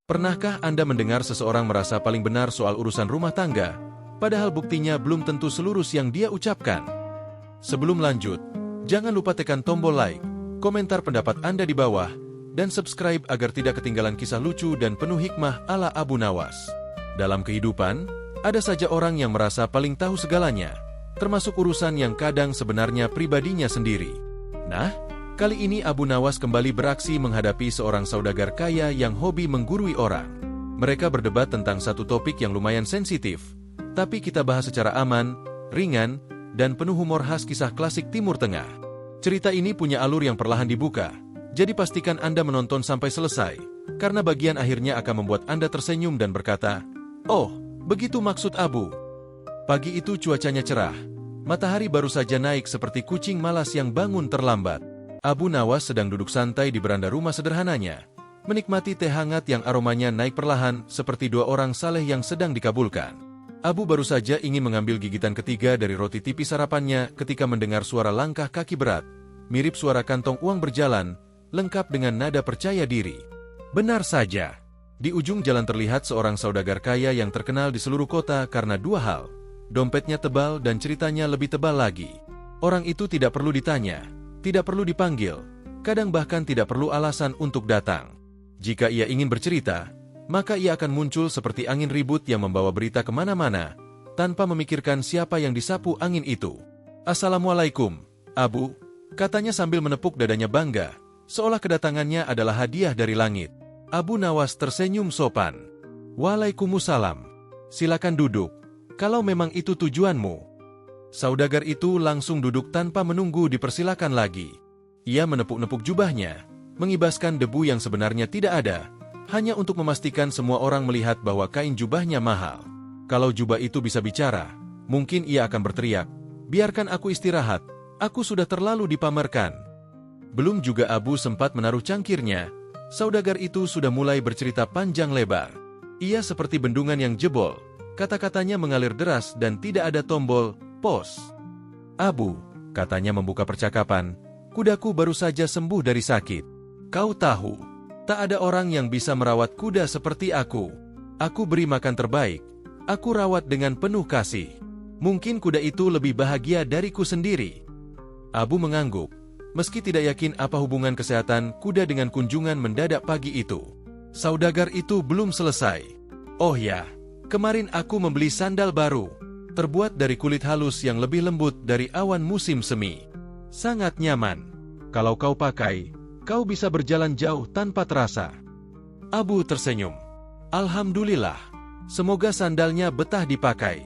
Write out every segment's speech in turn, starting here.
Pernahkah Anda mendengar seseorang merasa paling benar soal urusan rumah tangga, padahal buktinya belum tentu selurus yang dia ucapkan? Sebelum lanjut, jangan lupa tekan tombol like, komentar pendapat Anda di bawah, dan subscribe agar tidak ketinggalan kisah lucu dan penuh hikmah ala Abu Nawas. Dalam kehidupan, ada saja orang yang merasa paling tahu segalanya, termasuk urusan yang kadang sebenarnya pribadinya sendiri. Nah, kali ini Abu Nawas kembali beraksi menghadapi seorang saudagar kaya yang hobi menggurui orang. Mereka berdebat tentang satu topik yang lumayan sensitif, tapi kita bahas secara aman, ringan, dan penuh humor khas kisah klasik Timur Tengah. Cerita ini punya alur yang perlahan dibuka, jadi pastikan Anda menonton sampai selesai, karena bagian akhirnya akan membuat Anda tersenyum dan berkata, "Oh, begitu maksud Abu." Pagi itu cuacanya cerah, matahari baru saja naik seperti kucing malas yang bangun terlambat. Abu Nawas sedang duduk santai di beranda rumah sederhananya, menikmati teh hangat yang aromanya naik perlahan seperti dua orang saleh yang sedang dikabulkan. Abu baru saja ingin mengambil gigitan ketiga dari roti tipis sarapannya ketika mendengar suara langkah kaki berat, mirip suara kantong uang berjalan, lengkap dengan nada percaya diri. Benar saja, di ujung jalan terlihat seorang saudagar kaya yang terkenal di seluruh kota karena dua hal, dompetnya tebal dan ceritanya lebih tebal lagi. Orang itu tidak perlu ditanya, tidak perlu dipanggil, kadang bahkan tidak perlu alasan untuk datang. Jika ia ingin bercerita, maka ia akan muncul seperti angin ribut yang membawa berita kemana-mana, tanpa memikirkan siapa yang disapu angin itu. "Assalamualaikum, Abu," katanya sambil menepuk dadanya bangga, seolah kedatangannya adalah hadiah dari langit. Abu Nawas tersenyum sopan. "Waalaikumsalam. Silakan duduk, kalau memang itu tujuanmu." Saudagar itu langsung duduk tanpa menunggu dipersilakan lagi. Ia menepuk-nepuk jubahnya, mengibaskan debu yang sebenarnya tidak ada, hanya untuk memastikan semua orang melihat bahwa kain jubahnya mahal. Kalau jubah itu bisa bicara, mungkin ia akan berteriak, "Biarkan aku istirahat, aku sudah terlalu dipamerkan." Belum juga Abu sempat menaruh cangkirnya, saudagar itu sudah mulai bercerita panjang lebar. Ia seperti bendungan yang jebol, kata-katanya mengalir deras dan tidak ada tombol pos. "Abu," katanya membuka percakapan, "kudaku baru saja sembuh dari sakit. Kau tahu, tak ada orang yang bisa merawat kuda seperti aku. Aku beri makan terbaik, aku rawat dengan penuh kasih. Mungkin kuda itu lebih bahagia dariku sendiri." Abu mengangguk, meski tidak yakin apa hubungan kesehatan kuda dengan kunjungan mendadak pagi itu. Saudagar itu belum selesai. "Oh ya, kemarin aku membeli sandal baru, terbuat dari kulit halus yang lebih lembut dari awan musim semi. Sangat nyaman. Kalau kau pakai, kau bisa berjalan jauh tanpa terasa." Abu tersenyum. "Alhamdulillah, semoga sandalnya betah dipakai."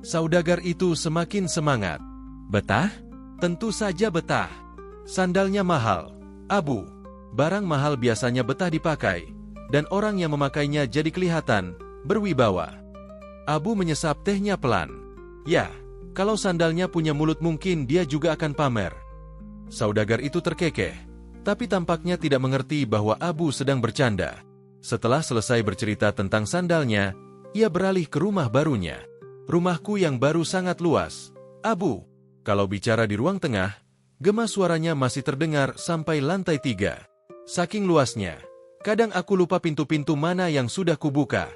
Saudagar itu semakin semangat. "Betah? Tentu saja betah. Sandalnya mahal, Abu. Barang mahal biasanya betah dipakai, dan orang yang memakainya jadi kelihatan berwibawa." Abu menyesap tehnya pelan. "Ya, kalau sandalnya punya mulut mungkin dia juga akan pamer." Saudagar itu terkekeh, tapi tampaknya tidak mengerti bahwa Abu sedang bercanda. Setelah selesai bercerita tentang sandalnya, ia beralih ke rumah barunya. "Rumahku yang baru sangat luas, Abu." Kalau bicara di ruang tengah, gema suaranya masih terdengar sampai lantai 3. Saking luasnya, kadang aku lupa pintu-pintu mana yang sudah kubuka.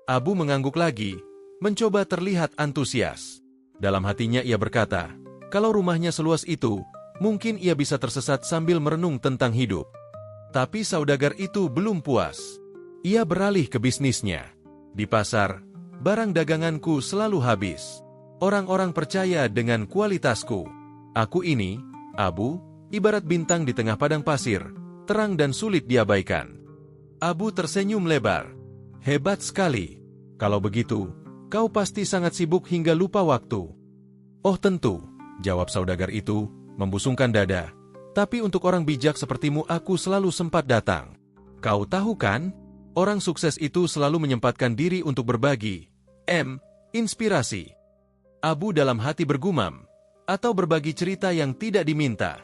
Abu mengangguk lagi, mencoba terlihat antusias. Dalam hatinya ia berkata, kalau rumahnya seluas itu, mungkin ia bisa tersesat sambil merenung tentang hidup. Tapi saudagar itu belum puas. Ia beralih ke bisnisnya. "Di pasar, barang daganganku selalu habis. Orang-orang percaya dengan kualitasku. Aku ini, Abu, ibarat bintang di tengah padang pasir, terang dan sulit diabaikan." Abu tersenyum lebar. "Hebat sekali. Kalau begitu, kau pasti sangat sibuk hingga lupa waktu." "Oh tentu," jawab saudagar itu, membusungkan dada. "Tapi untuk orang bijak sepertimu aku selalu sempat datang. Kau tahu kan, orang sukses itu selalu menyempatkan diri untuk berbagi. Inspirasi." Abu dalam hati bergumam, atau berbagi cerita yang tidak diminta.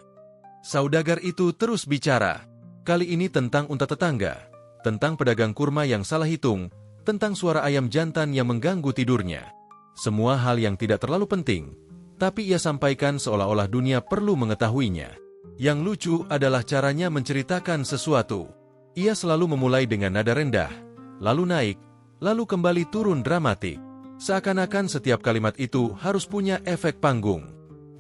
Saudagar itu terus bicara. Kali ini tentang unta tetangga, tentang pedagang kurma yang salah hitung, tentang suara ayam jantan yang mengganggu tidurnya. Semua hal yang tidak terlalu penting, tapi ia sampaikan seolah-olah dunia perlu mengetahuinya. Yang lucu adalah caranya menceritakan sesuatu. Ia selalu memulai dengan nada rendah, lalu naik, lalu kembali turun dramatik. Seakan-akan setiap kalimat itu harus punya efek panggung.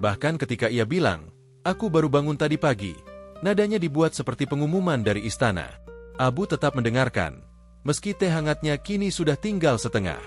Bahkan ketika ia bilang, "Aku baru bangun tadi pagi," nadanya dibuat seperti pengumuman dari istana. Abu tetap mendengarkan, meski teh hangatnya kini sudah tinggal setengah.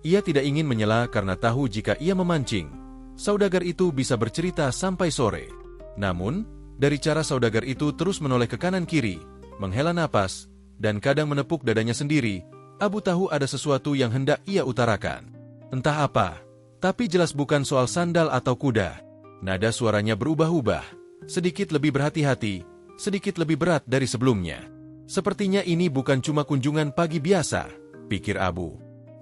Ia tidak ingin menyela karena tahu jika ia memancing, saudagar itu bisa bercerita sampai sore. Namun, dari cara saudagar itu terus menoleh ke kanan-kiri, menghela napas, dan kadang menepuk dadanya sendiri, Abu tahu ada sesuatu yang hendak ia utarakan. Entah apa, tapi jelas bukan soal sandal atau kuda. Nada suaranya berubah-ubah, sedikit lebih berhati-hati, sedikit lebih berat dari sebelumnya. Sepertinya ini bukan cuma kunjungan pagi biasa, pikir Abu.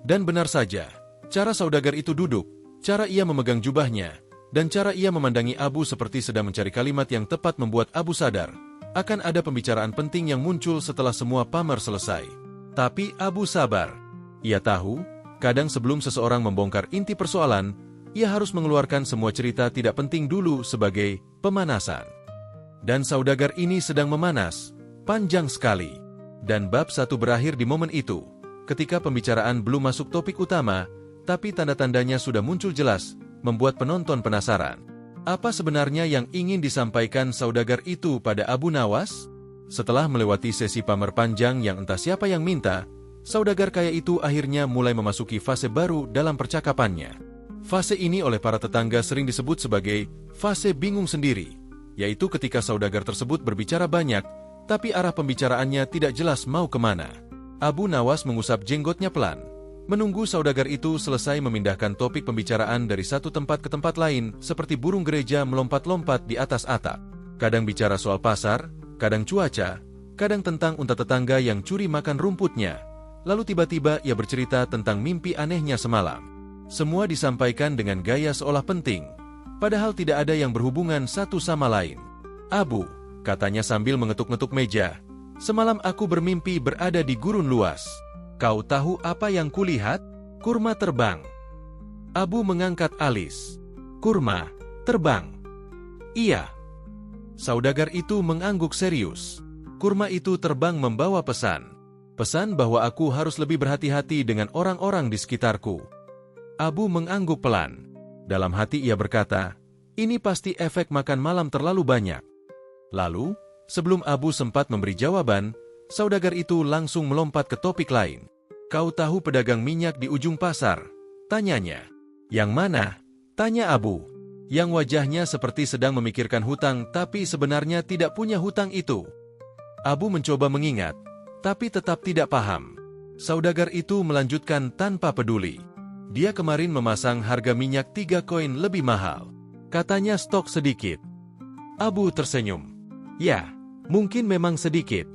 Dan benar saja, cara saudagar itu duduk, cara ia memegang jubahnya, dan cara ia memandangi Abu seperti sedang mencari kalimat yang tepat membuat Abu sadar akan ada pembicaraan penting yang muncul setelah semua pamer selesai. Tapi Abu sabar. Ia tahu, kadang sebelum seseorang membongkar inti persoalan, ia harus mengeluarkan semua cerita tidak penting dulu sebagai pemanasan. Dan saudagar ini sedang memanas, panjang sekali. Dan bab 1 berakhir di momen itu, ketika pembicaraan belum masuk topik utama, tapi tanda-tandanya sudah muncul jelas, membuat penonton penasaran. Apa sebenarnya yang ingin disampaikan saudagar itu pada Abu Nawas? Setelah melewati sesi pamer panjang yang entah siapa yang minta, saudagar kaya itu akhirnya mulai memasuki fase baru dalam percakapannya. Fase ini oleh para tetangga sering disebut sebagai fase bingung sendiri, yaitu ketika saudagar tersebut berbicara banyak, tapi arah pembicaraannya tidak jelas mau kemana. Abu Nawas mengusap jenggotnya pelan, menunggu saudagar itu selesai memindahkan topik pembicaraan dari satu tempat ke tempat lain, seperti burung gereja melompat-lompat di atas atap. Kadang bicara soal pasar, kadang cuaca, kadang tentang unta tetangga yang curi makan rumputnya. Lalu tiba-tiba ia bercerita tentang mimpi anehnya semalam. Semua disampaikan dengan gaya seolah penting, padahal tidak ada yang berhubungan satu sama lain. "Abu," katanya sambil mengetuk-ngetuk meja, "semalam aku bermimpi berada di gurun luas. Kau tahu apa yang kulihat? Kurma terbang." Abu mengangkat alis. "Kurma terbang?" "Iya." Saudagar itu mengangguk serius. "Kurma itu terbang membawa pesan. Pesan bahwa aku harus lebih berhati-hati dengan orang-orang di sekitarku." Abu mengangguk pelan. Dalam hati ia berkata, "Ini pasti efek makan malam terlalu banyak." Lalu, sebelum Abu sempat memberi jawaban, saudagar itu langsung melompat ke topik lain. "Kau tahu pedagang minyak di ujung pasar?" tanyanya. "Yang mana?" tanya Abu, yang wajahnya seperti sedang memikirkan hutang tapi sebenarnya tidak punya hutang itu. Abu mencoba mengingat, tapi tetap tidak paham. Saudagar itu melanjutkan tanpa peduli. "Dia kemarin memasang harga minyak 3 koin lebih mahal. Katanya stok sedikit." Abu tersenyum. "Ya, mungkin memang sedikit."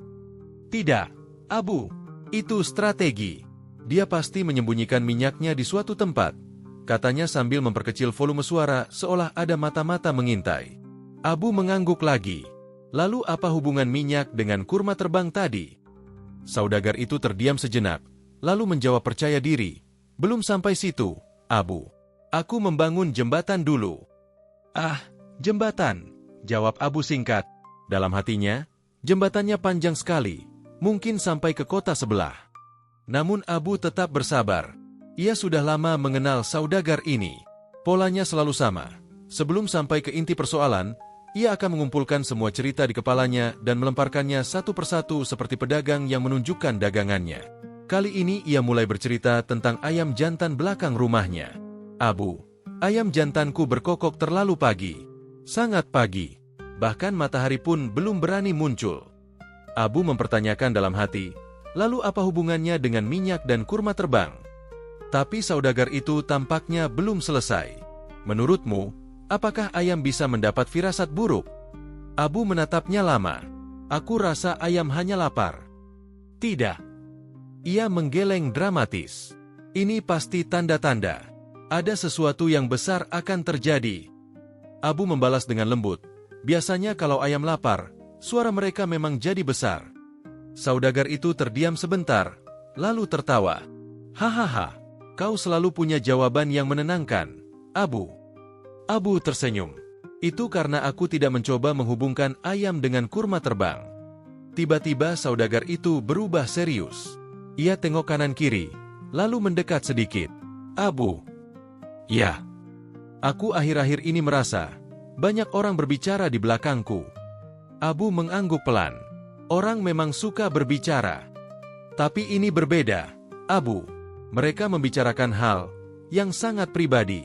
"Tidak, Abu, itu strategi. Dia pasti menyembunyikan minyaknya di suatu tempat," katanya sambil memperkecil volume suara seolah ada mata-mata mengintai. Abu mengangguk lagi. "Lalu apa hubungan minyak dengan kurma terbang tadi?" Saudagar itu terdiam sejenak, lalu menjawab percaya diri, "Belum sampai situ, Abu. Aku membangun jembatan dulu." "Ah, jembatan," jawab Abu singkat. Dalam hatinya, jembatannya panjang sekali, mungkin sampai ke kota sebelah. Namun Abu tetap bersabar. Ia sudah lama mengenal saudagar ini. Polanya selalu sama. Sebelum sampai ke inti persoalan, ia akan mengumpulkan semua cerita di kepalanya dan melemparkannya satu persatu seperti pedagang yang menunjukkan dagangannya. Kali ini ia mulai bercerita tentang ayam jantan belakang rumahnya. "Abu, ayam jantanku berkokok terlalu pagi. Sangat pagi. Bahkan matahari pun belum berani muncul." Abu mempertanyakan dalam hati, "Lalu apa hubungannya dengan minyak dan kurma terbang?" Tapi saudagar itu tampaknya belum selesai. "Menurutmu, apakah ayam bisa mendapat firasat buruk?" Abu menatapnya lama. "Aku rasa ayam hanya lapar." "Tidak." Ia menggeleng dramatis. "Ini pasti tanda-tanda. Ada sesuatu yang besar akan terjadi." Abu membalas dengan lembut. "Biasanya kalau ayam lapar, suara mereka memang jadi besar." Saudagar itu terdiam sebentar, lalu tertawa. "Hahaha. Kau selalu punya jawaban yang menenangkan, Abu." Abu tersenyum. "Itu karena aku tidak mencoba menghubungkan ayam dengan kurma terbang." Tiba-tiba saudagar itu berubah serius. Ia tengok kanan kiri, lalu mendekat sedikit. Abu. Ya. Aku akhir-akhir ini merasa banyak orang berbicara di belakangku. Abu mengangguk pelan. Orang memang suka berbicara. Tapi ini berbeda, Abu. Mereka membicarakan hal yang sangat pribadi.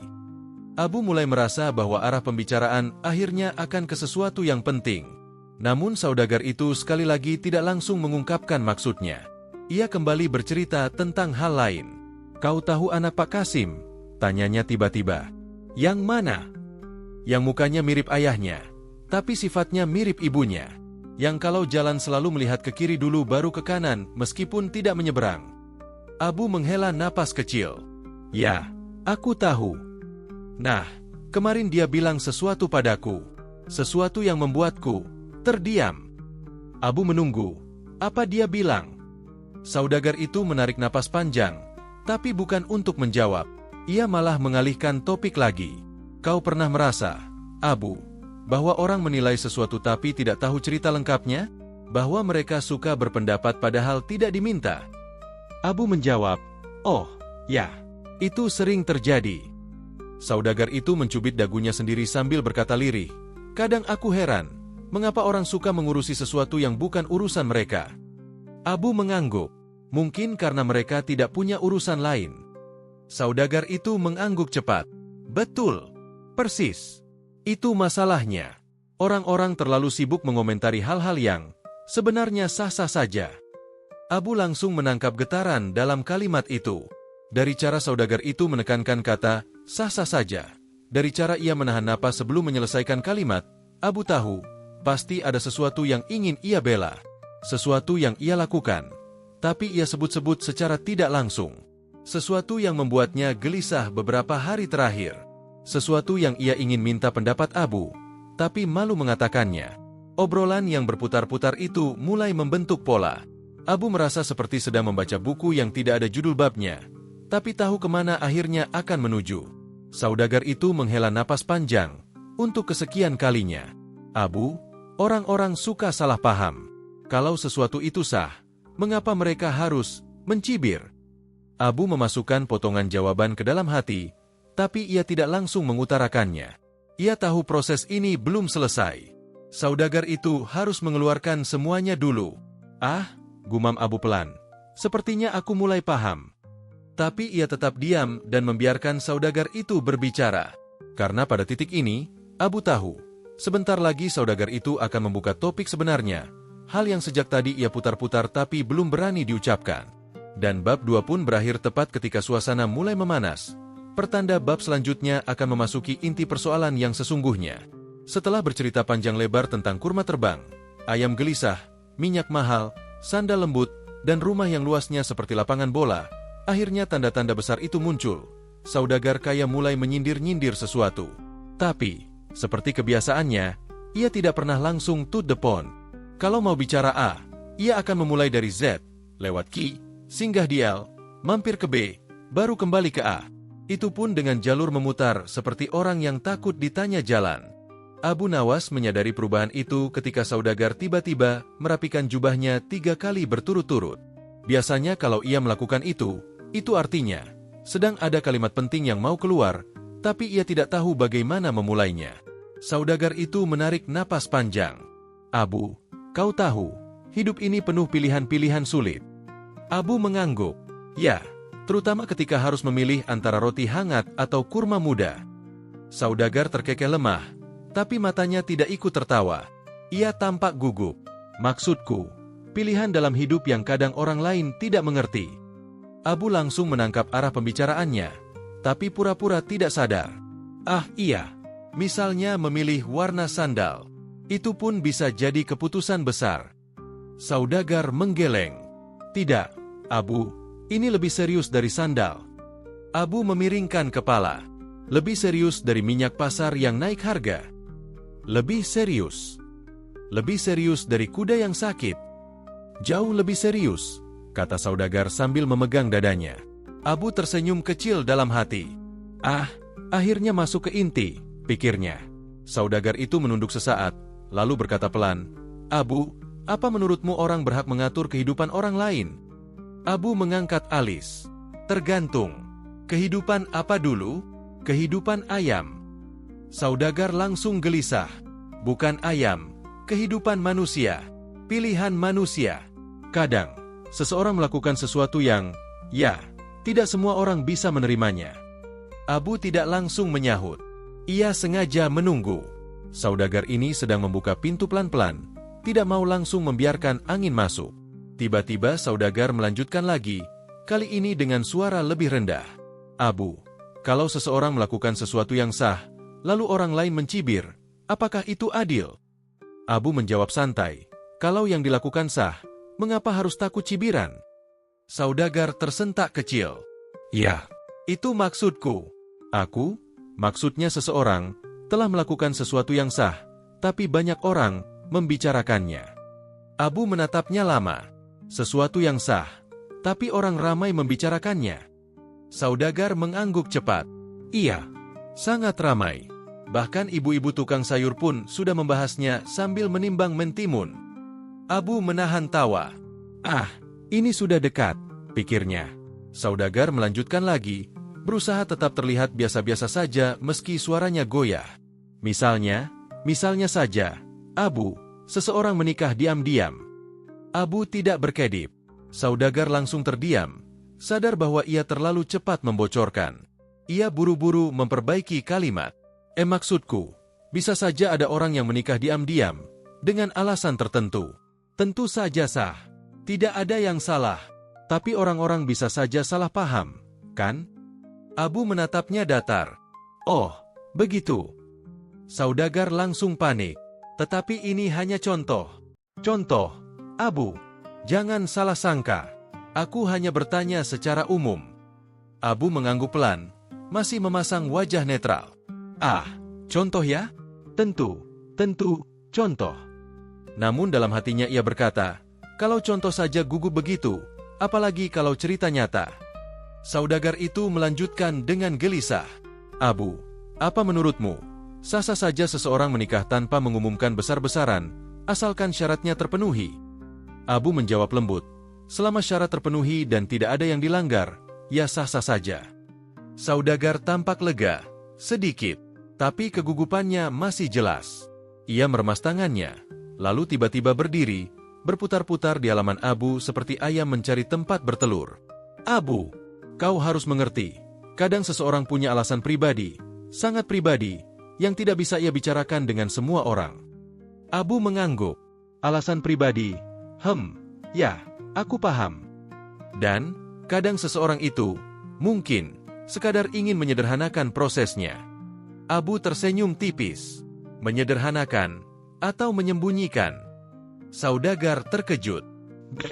Abu mulai merasa bahwa arah pembicaraan akhirnya akan ke sesuatu yang penting. Namun saudagar itu sekali lagi tidak langsung mengungkapkan maksudnya. Ia kembali bercerita tentang hal lain. Kau tahu anak Pak Kasim? Tanyanya tiba-tiba. Yang mana? Yang mukanya mirip ayahnya, tapi sifatnya mirip ibunya. Yang kalau jalan selalu melihat ke kiri dulu baru ke kanan meskipun tidak menyeberang. Abu menghela napas kecil. Ya, aku tahu. Nah, kemarin dia bilang sesuatu padaku. Sesuatu yang membuatku terdiam. Abu menunggu. Apa dia bilang? Saudagar itu menarik napas panjang, tapi bukan untuk menjawab. Ia malah mengalihkan topik lagi. Kau pernah merasa, Abu, bahwa orang menilai sesuatu tapi tidak tahu cerita lengkapnya? Bahwa mereka suka berpendapat padahal tidak diminta? Abu menjawab, oh, ya, itu sering terjadi. Saudagar itu mencubit dagunya sendiri sambil berkata lirih. Kadang aku heran, mengapa orang suka mengurusi sesuatu yang bukan urusan mereka? Abu mengangguk. Mungkin karena mereka tidak punya urusan lain. Saudagar itu mengangguk cepat. Betul. Persis. Itu masalahnya. Orang-orang terlalu sibuk mengomentari hal-hal yang sebenarnya sah-sah saja. Abu langsung menangkap getaran dalam kalimat itu. Dari cara saudagar itu menekankan kata sah-sah saja. Dari cara ia menahan napas sebelum menyelesaikan kalimat, Abu tahu, pasti ada sesuatu yang ingin ia bela. Sesuatu yang ia lakukan. Tapi ia sebut-sebut secara tidak langsung. Sesuatu yang membuatnya gelisah beberapa hari terakhir. Sesuatu yang ia ingin minta pendapat Abu, tapi malu mengatakannya. Obrolan yang berputar-putar itu mulai membentuk pola. Abu merasa seperti sedang membaca buku yang tidak ada judul babnya, tapi tahu kemana akhirnya akan menuju. Saudagar itu menghela napas panjang, untuk kesekian kalinya. Abu, orang-orang suka salah paham. Kalau sesuatu itu sah, mengapa mereka harus mencibir? Abu memasukkan potongan jawaban ke dalam hati, tapi ia tidak langsung mengutarakannya. Ia tahu proses ini belum selesai. Saudagar itu harus mengeluarkan semuanya dulu. Ah, gumam Abu pelan. Sepertinya aku mulai paham. Tapi ia tetap diam dan membiarkan saudagar itu berbicara. Karena pada titik ini, Abu tahu, sebentar lagi saudagar itu akan membuka topik sebenarnya. Hal yang sejak tadi ia putar-putar tapi belum berani diucapkan. Dan bab 2 pun berakhir tepat ketika suasana mulai memanas. Pertanda bab selanjutnya akan memasuki inti persoalan yang sesungguhnya. Setelah bercerita panjang lebar tentang kurma terbang, ayam gelisah, minyak mahal, sandal lembut, dan rumah yang luasnya seperti lapangan bola, akhirnya tanda-tanda besar itu muncul. Saudagar kaya mulai menyindir-nyindir sesuatu. Tapi, seperti kebiasaannya, ia tidak pernah langsung to the point. Kalau mau bicara A, ia akan memulai dari Z, lewat Q, singgah di L, mampir ke B, baru kembali ke A. Itu pun dengan jalur memutar seperti orang yang takut ditanya jalan. Abu Nawas menyadari perubahan itu ketika saudagar tiba-tiba merapikan jubahnya 3 kali berturut-turut. Biasanya kalau ia melakukan itu artinya sedang ada kalimat penting yang mau keluar, tapi ia tidak tahu bagaimana memulainya. Saudagar itu menarik napas panjang. Abu, kau tahu, hidup ini penuh pilihan-pilihan sulit. Abu mengangguk. Ya, terutama ketika harus memilih antara roti hangat atau kurma muda. Saudagar terkekeh lemah, tapi matanya tidak ikut tertawa. Ia tampak gugup. Maksudku, pilihan dalam hidup yang kadang orang lain tidak mengerti. Abu langsung menangkap arah pembicaraannya, tapi pura-pura tidak sadar. Ah iya, misalnya memilih warna sandal. Itu pun bisa jadi keputusan besar. Saudagar menggeleng. Tidak, Abu, ini lebih serius dari sandal. Abu memiringkan kepala. Lebih serius dari minyak pasar yang naik harga. Lebih serius. Lebih serius dari kuda yang sakit. Jauh lebih serius, kata saudagar sambil memegang dadanya. Abu tersenyum kecil dalam hati. Ah, akhirnya masuk ke inti, pikirnya. Saudagar itu menunduk sesaat, lalu berkata pelan, Abu, apa menurutmu orang berhak mengatur kehidupan orang lain? Abu mengangkat alis. Tergantung. Kehidupan apa dulu? Kehidupan ayam. Saudagar langsung gelisah. Bukan ayam, kehidupan manusia. Pilihan manusia. Kadang, seseorang melakukan sesuatu yang, ya, tidak semua orang bisa menerimanya. Abu tidak langsung menyahut. Ia sengaja menunggu. Saudagar ini sedang membuka pintu pelan-pelan, tidak mau langsung membiarkan angin masuk. Tiba-tiba saudagar melanjutkan lagi, kali ini dengan suara lebih rendah. Abu, kalau seseorang melakukan sesuatu yang sah, lalu orang lain mencibir, apakah itu adil? Abu menjawab santai, kalau yang dilakukan sah, mengapa harus takut cibiran? Saudagar tersentak kecil. Ya, itu maksudku. Aku, maksudnya seseorang, telah melakukan sesuatu yang sah, tapi banyak orang membicarakannya. Abu menatapnya lama. Sesuatu yang sah, tapi orang ramai membicarakannya. Saudagar mengangguk cepat. Iya, sangat ramai. Bahkan ibu-ibu tukang sayur pun sudah membahasnya sambil menimbang mentimun. Abu menahan tawa. Ah, ini sudah dekat, pikirnya. Saudagar melanjutkan lagi, berusaha tetap terlihat biasa-biasa saja meski suaranya goyah. Misalnya saja, Abu, seseorang menikah diam-diam. Abu tidak berkedip. Saudagar langsung terdiam, sadar bahwa ia terlalu cepat membocorkan. Ia buru-buru memperbaiki kalimat. Maksudku, bisa saja ada orang yang menikah diam-diam, dengan alasan tertentu. Tentu saja sah. Tidak ada yang salah. Tapi orang-orang bisa saja salah paham, kan? Abu menatapnya datar. Oh, begitu. Saudagar langsung panik. Tetapi ini hanya contoh. Contoh, Abu, jangan salah sangka. Aku hanya bertanya secara umum. Abu mengangguk pelan, masih memasang wajah netral. Ah, contoh ya? Tentu, contoh. Namun dalam hatinya ia berkata, kalau contoh saja gugup begitu, apalagi kalau cerita nyata. Saudagar itu melanjutkan dengan gelisah. Abu, apa menurutmu? Sah-sah saja seseorang menikah tanpa mengumumkan besar-besaran, asalkan syaratnya terpenuhi. Abu menjawab lembut, selama syarat terpenuhi dan tidak ada yang dilanggar, ya sah-sah saja. Saudagar tampak lega, sedikit, tapi kegugupannya masih jelas. Ia meremas tangannya, lalu tiba-tiba berdiri, berputar-putar di halaman Abu seperti ayam mencari tempat bertelur. Abu, kau harus mengerti, kadang seseorang punya alasan pribadi, sangat pribadi, yang tidak bisa ia bicarakan dengan semua orang. Abu mengangguk. Alasan pribadi, ya, aku paham. Dan, kadang seseorang itu, mungkin, sekadar ingin menyederhanakan prosesnya. Abu tersenyum tipis. Menyederhanakan, atau menyembunyikan? Saudagar terkejut.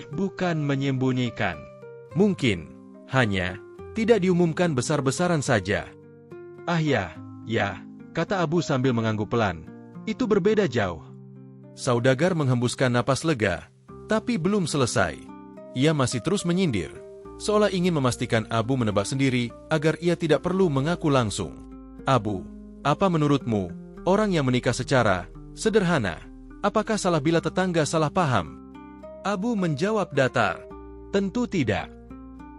Bukan menyembunyikan. Mungkin, hanya, tidak diumumkan besar-besaran saja. Ah ya, kata Abu sambil mengangguk pelan. Itu berbeda jauh. Saudagar menghembuskan napas lega, tapi belum selesai. Ia masih terus menyindir, seolah ingin memastikan Abu menebak sendiri agar ia tidak perlu mengaku langsung. Abu, apa menurutmu, orang yang menikah secara sederhana, apakah salah bila tetangga salah paham? Abu menjawab datar, tentu tidak.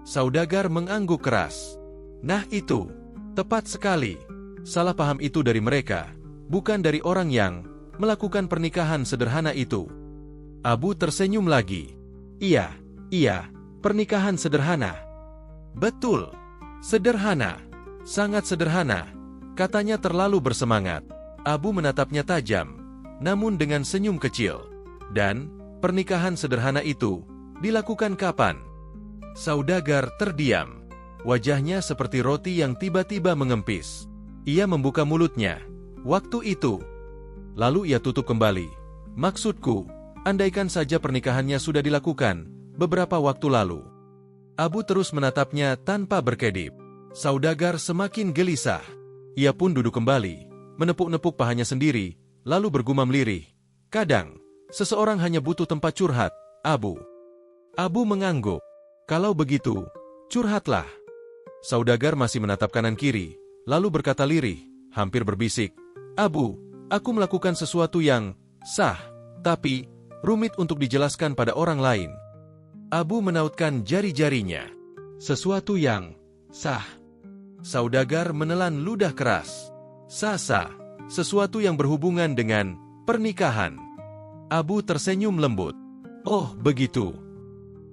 Saudagar mengangguk keras. Nah itu, tepat sekali. Salah paham itu dari mereka, bukan dari orang yang melakukan pernikahan sederhana itu. Abu tersenyum lagi. Iya, pernikahan sederhana. Betul, sederhana, sangat sederhana, katanya terlalu bersemangat. Abu menatapnya tajam, namun dengan senyum kecil. Dan, pernikahan sederhana itu, dilakukan kapan? Saudagar terdiam. Wajahnya seperti roti yang tiba-tiba mengempis. Ia membuka mulutnya. Waktu itu. Lalu ia tutup kembali. Maksudku, andaikan saja pernikahannya sudah dilakukan beberapa waktu lalu. Abu terus menatapnya tanpa berkedip. Saudagar semakin gelisah. Ia pun duduk kembali, menepuk-nepuk pahanya sendiri, lalu bergumam lirih. Kadang, seseorang hanya butuh tempat curhat, Abu. Abu mengangguk. Kalau begitu, curhatlah. Saudagar masih menatap kanan kiri, lalu berkata lirih, hampir berbisik. Abu, aku melakukan sesuatu yang sah, tapi rumit untuk dijelaskan pada orang lain. Abu menautkan jari-jarinya. Sesuatu yang sah. Saudagar menelan ludah keras. Sah-sah, sesuatu yang berhubungan dengan pernikahan. Abu tersenyum lembut. Oh, begitu.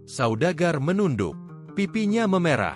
Saudagar menunduk. Pipinya memerah.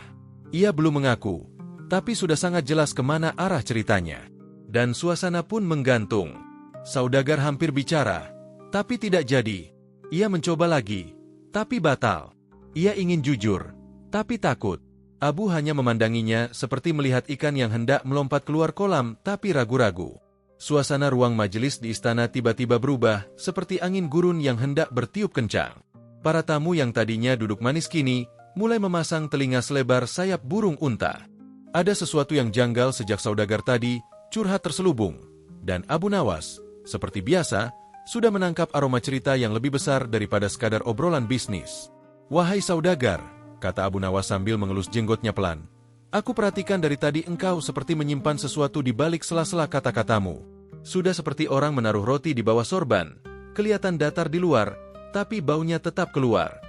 Ia belum mengaku, tapi sudah sangat jelas kemana arah ceritanya. Dan suasana pun menggantung. Saudagar hampir bicara, tapi tidak jadi. Ia mencoba lagi, tapi batal. Ia ingin jujur, tapi takut. Abu hanya memandanginya seperti melihat ikan yang hendak melompat keluar kolam tapi ragu-ragu. Suasana ruang majelis di istana tiba-tiba berubah seperti angin gurun yang hendak bertiup kencang. Para tamu yang tadinya duduk manis kini mulai memasang telinga selebar sayap burung unta. Ada sesuatu yang janggal sejak saudagar tadi curhat terselubung. Dan Abu Nawas, seperti biasa, sudah menangkap aroma cerita yang lebih besar daripada sekadar obrolan bisnis. Wahai saudagar, kata Abu Nawas sambil mengelus jenggotnya pelan. Aku perhatikan dari tadi engkau seperti menyimpan sesuatu di balik sela-sela kata-katamu. Sudah seperti orang menaruh roti di bawah sorban. Kelihatan datar di luar, tapi baunya tetap keluar.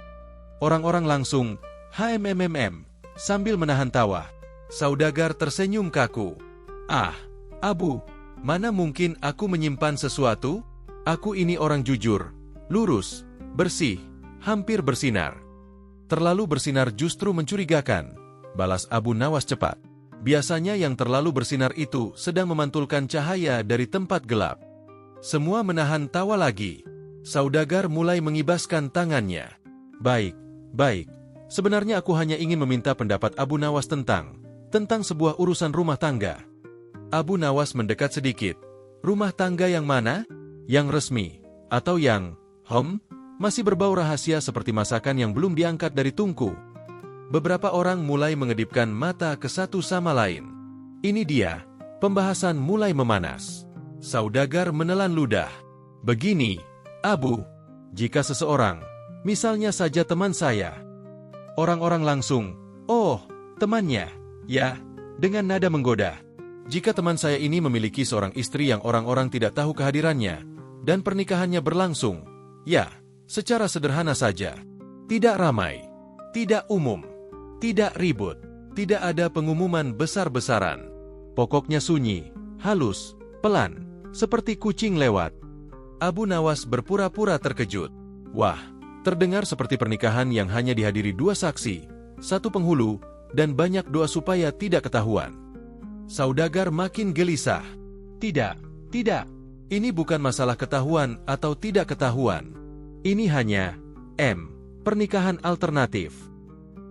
Orang-orang langsung, sambil menahan tawa. Saudagar tersenyum kaku. Ah, Abu, mana mungkin aku menyimpan sesuatu? Aku ini orang jujur, lurus, bersih, hampir bersinar. Terlalu bersinar justru mencurigakan, balas Abu Nawas cepat. Biasanya yang terlalu bersinar itu sedang memantulkan cahaya dari tempat gelap. Semua menahan tawa lagi. Saudagar mulai mengibaskan tangannya. Baik. Sebenarnya aku hanya ingin meminta pendapat Abu Nawas tentang sebuah urusan rumah tangga. Abu Nawas mendekat sedikit. Rumah tangga yang mana? Yang resmi? Atau yang masih berbau rahasia seperti masakan yang belum diangkat dari tungku? Beberapa orang mulai mengedipkan mata ke satu sama lain. Ini dia, pembahasan mulai memanas. Saudagar menelan ludah. Begini, Abu, jika seseorang, misalnya saja teman saya. Orang-orang langsung, oh, temannya, ya, dengan nada menggoda. Jika teman saya ini memiliki seorang istri yang orang-orang tidak tahu kehadirannya, dan pernikahannya berlangsung, ya, secara sederhana saja. Tidak ramai, tidak umum, tidak ribut, tidak ada pengumuman besar-besaran. Pokoknya sunyi, halus, pelan, seperti kucing lewat. Abu Nawas berpura-pura terkejut. Wah, terdengar seperti pernikahan yang hanya dihadiri 2 saksi, 1 penghulu, dan banyak doa supaya tidak ketahuan. Saudagar makin gelisah. Tidak. Ini bukan masalah ketahuan atau tidak ketahuan. Ini hanya pernikahan alternatif.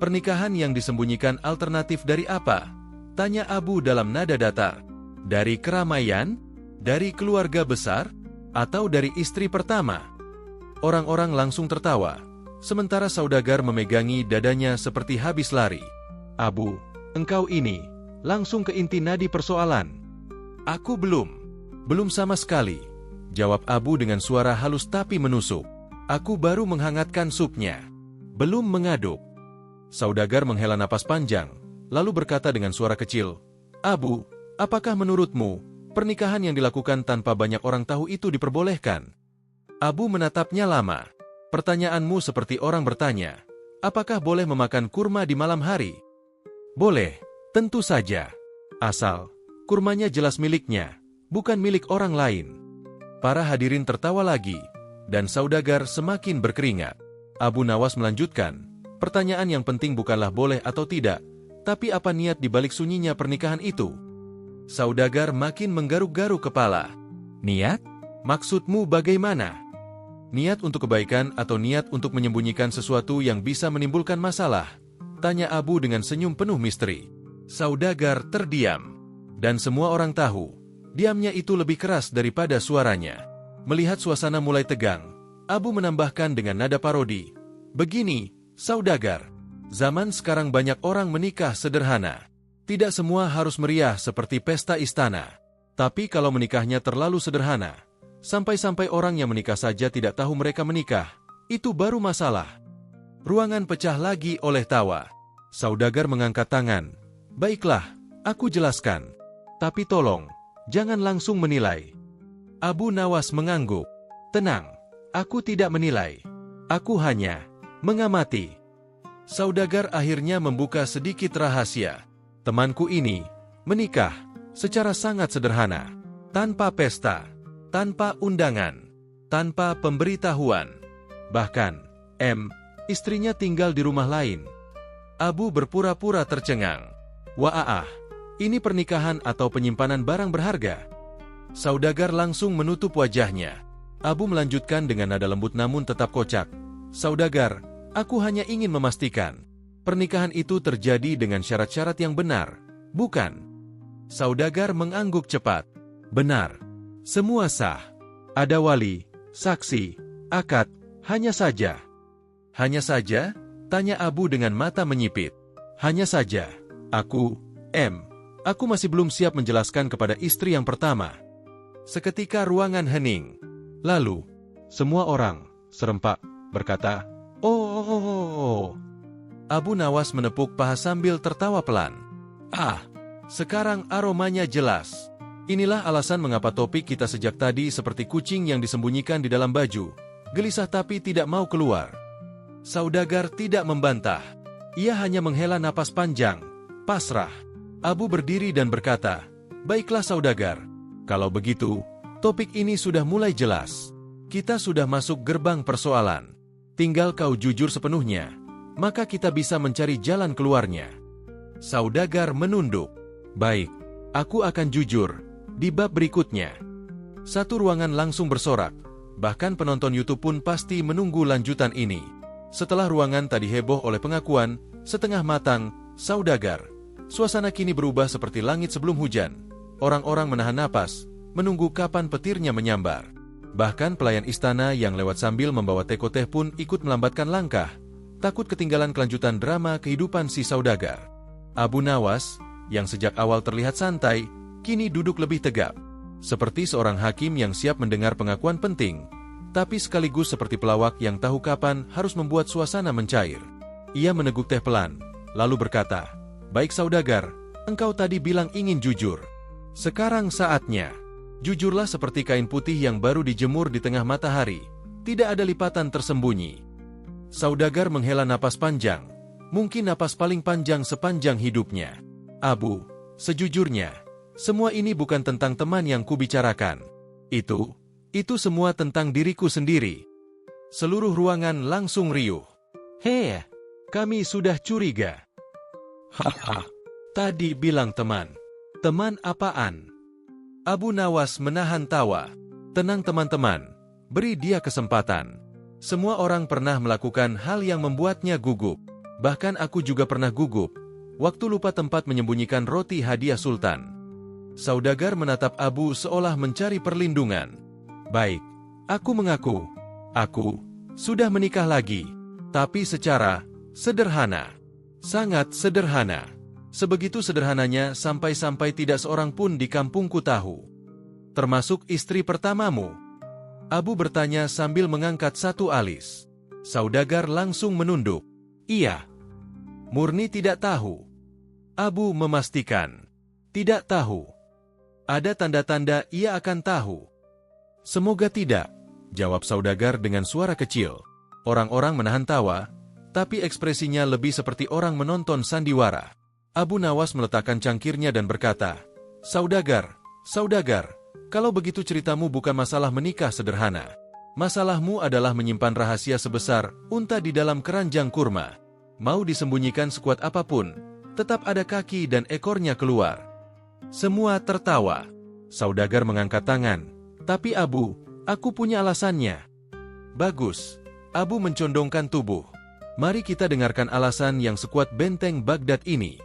Pernikahan yang disembunyikan alternatif dari apa? Tanya Abu dalam nada datar. Dari keramaian? Dari keluarga besar? Atau dari istri pertama? Orang-orang langsung tertawa, sementara saudagar memegangi dadanya seperti habis lari. Abu, engkau ini, langsung ke inti nadi persoalan. Aku belum sama sekali, jawab Abu dengan suara halus tapi menusuk. Aku baru menghangatkan supnya. Belum mengaduk. Saudagar menghela napas panjang, lalu berkata dengan suara kecil, Abu, apakah menurutmu, pernikahan yang dilakukan tanpa banyak orang tahu itu diperbolehkan? Abu menatapnya lama. Pertanyaanmu seperti orang bertanya, apakah boleh memakan kurma di malam hari? Boleh, tentu saja. Asal, kurmanya jelas miliknya, bukan milik orang lain. Para hadirin tertawa lagi, dan saudagar semakin berkeringat. Abu Nawas melanjutkan, pertanyaan yang penting bukanlah boleh atau tidak, tapi apa niat di balik sunyinya pernikahan itu? Saudagar makin menggaruk-garuk kepala. Niat? Maksudmu bagaimana? Niat untuk kebaikan atau niat untuk menyembunyikan sesuatu yang bisa menimbulkan masalah? Tanya Abu dengan senyum penuh misteri. Saudagar terdiam. Dan semua orang tahu, diamnya itu lebih keras daripada suaranya. Melihat suasana mulai tegang, Abu menambahkan dengan nada parodi. Begini, saudagar, zaman sekarang banyak orang menikah sederhana. Tidak semua harus meriah seperti pesta istana. Tapi kalau menikahnya terlalu sederhana, sampai-sampai orang yang menikah saja tidak tahu mereka menikah, itu baru masalah. Ruangan pecah lagi oleh tawa. Saudagar mengangkat tangan. Baiklah, aku jelaskan. Tapi tolong, jangan langsung menilai. Abu Nawas mengangguk. Tenang, Aku tidak menilai. Aku hanya mengamati. Saudagar akhirnya membuka sedikit rahasia. Temanku ini menikah secara sangat sederhana, tanpa pesta, tanpa undangan, tanpa pemberitahuan. Bahkan, istrinya tinggal di rumah lain. Abu berpura-pura tercengang. Wah, ini pernikahan atau penyimpanan barang berharga? Saudagar langsung menutup wajahnya. Abu melanjutkan dengan nada lembut namun tetap kocak. Saudagar, aku hanya ingin memastikan, pernikahan itu terjadi dengan syarat-syarat yang benar, bukan? Saudagar mengangguk cepat. Benar. Semua sah. Ada wali, saksi, akad, hanya saja. Hanya saja? Tanya Abu dengan mata menyipit. Hanya saja. Aku masih belum siap menjelaskan kepada istri yang pertama. Seketika ruangan hening. Lalu, semua orang serempak berkata, "Oh." Abu Nawas menepuk paha sambil tertawa pelan. Sekarang aromanya jelas. Inilah alasan mengapa topik kita sejak tadi seperti kucing yang disembunyikan di dalam baju, gelisah tapi tidak mau keluar. Saudagar tidak membantah. Ia hanya menghela napas panjang, pasrah. Abu berdiri dan berkata, "Baiklah Saudagar, kalau begitu, topik ini sudah mulai jelas. Kita sudah masuk gerbang persoalan. Tinggal kau jujur sepenuhnya, maka kita bisa mencari jalan keluarnya." Saudagar menunduk. "Baik, aku akan jujur. Di bab berikutnya." Satu ruangan langsung bersorak. Bahkan penonton YouTube pun pasti menunggu lanjutan ini. Setelah ruangan tadi heboh oleh pengakuan setengah matang Saudagar, suasana kini berubah seperti langit sebelum hujan. Orang-orang menahan napas, menunggu kapan petirnya menyambar. Bahkan pelayan istana yang lewat sambil membawa teko teh pun ikut melambatkan langkah, takut ketinggalan kelanjutan drama kehidupan si Saudagar. Abu Nawas, yang sejak awal terlihat santai, kini duduk lebih tegap. Seperti seorang hakim yang siap mendengar pengakuan penting, tapi sekaligus seperti pelawak yang tahu kapan harus membuat suasana mencair. Ia meneguk teh pelan, lalu berkata, "Baik Saudagar, engkau tadi bilang ingin jujur. Sekarang saatnya. Jujurlah seperti kain putih yang baru dijemur di tengah matahari. Tidak ada lipatan tersembunyi." Saudagar menghela napas panjang, mungkin napas paling panjang sepanjang hidupnya. "Abu, sejujurnya, semua ini bukan tentang teman yang kubicarakan. Itu semua tentang diriku sendiri." Seluruh ruangan langsung riuh. "Hei, kami sudah curiga." "Haha, tadi bilang teman. Teman apaan?" Abu Nawas menahan tawa. "Tenang teman-teman, beri dia kesempatan. Semua orang pernah melakukan hal yang membuatnya gugup. Bahkan aku juga pernah gugup, waktu lupa tempat menyembunyikan roti hadiah Sultan." Saudagar menatap Abu seolah mencari perlindungan. "Baik, aku mengaku. Aku sudah menikah lagi, tapi secara sederhana. Sangat sederhana. Sebegitu sederhananya sampai-sampai tidak seorang pun di kampungku tahu. Termasuk istri pertamamu?" Abu bertanya sambil mengangkat satu alis. Saudagar langsung menunduk. "Iya." "Murni tidak tahu?" Abu memastikan. "Tidak tahu." "Ada tanda-tanda ia akan tahu?" "Semoga tidak," jawab Saudagar dengan suara kecil. Orang-orang menahan tawa, tapi ekspresinya lebih seperti orang menonton sandiwara. Abu Nawas meletakkan cangkirnya dan berkata, Saudagar, kalau begitu ceritamu bukan masalah menikah sederhana. Masalahmu adalah menyimpan rahasia sebesar unta di dalam keranjang kurma. Mau disembunyikan sekuat apapun, tetap ada kaki dan ekornya keluar." Semua tertawa. Saudagar mengangkat tangan. "Tapi Abu, aku punya alasannya." "Bagus." Abu mencondongkan tubuh. "Mari kita dengarkan alasan yang sekuat benteng Baghdad ini."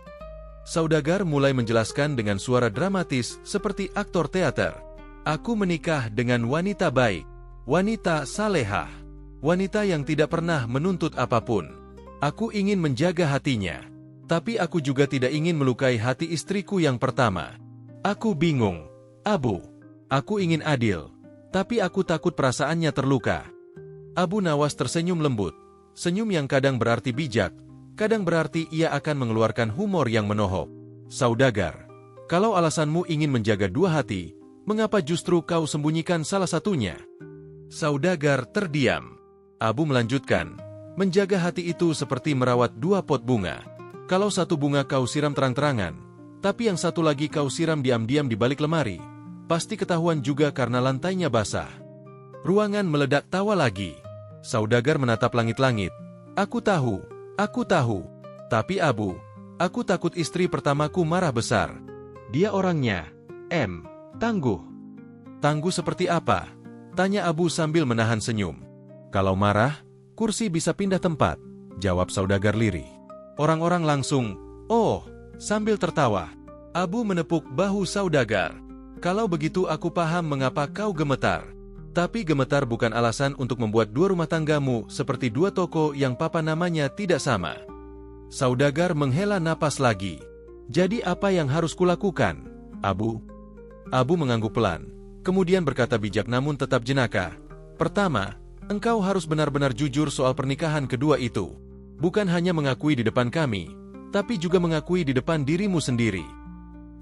Saudagar mulai menjelaskan dengan suara dramatis seperti aktor teater. "Aku menikah dengan wanita baik, wanita salehah, wanita yang tidak pernah menuntut apapun. Aku ingin menjaga hatinya, tapi aku juga tidak ingin melukai hati istriku yang pertama. Aku bingung, Abu. Aku ingin adil, tapi aku takut perasaannya terluka." Abu Nawas tersenyum lembut, senyum yang kadang berarti bijak, kadang berarti ia akan mengeluarkan humor yang menohok. "Saudagar, kalau alasanmu ingin menjaga dua hati, mengapa justru kau sembunyikan salah satunya?" Saudagar terdiam. Abu melanjutkan, menjaga hati itu seperti merawat dua pot bunga. Kalau satu bunga kau siram terang-terangan, tapi yang satu lagi kau siram diam-diam di balik lemari, pasti ketahuan juga karena lantainya basah. Ruangan meledak tawa lagi. Saudagar menatap langit-langit. Aku tahu. Tapi Abu, aku takut istri pertamaku marah besar. Dia orangnya, tangguh. Tangguh seperti apa? Tanya Abu sambil menahan senyum. Kalau marah, kursi bisa pindah tempat, jawab saudagar lirih. Orang-orang langsung, oh, sambil tertawa. Abu menepuk bahu saudagar. Kalau begitu aku paham mengapa kau gemetar. Tapi gemetar bukan alasan untuk membuat dua rumah tanggamu seperti dua toko yang papa namanya tidak sama. Saudagar menghela napas lagi. Jadi apa yang harus kulakukan, Abu? Abu mengangguk pelan, kemudian berkata bijak namun tetap jenaka. Pertama, engkau harus benar-benar jujur soal pernikahan kedua itu. Bukan hanya mengakui di depan kami, tapi juga mengakui di depan dirimu sendiri.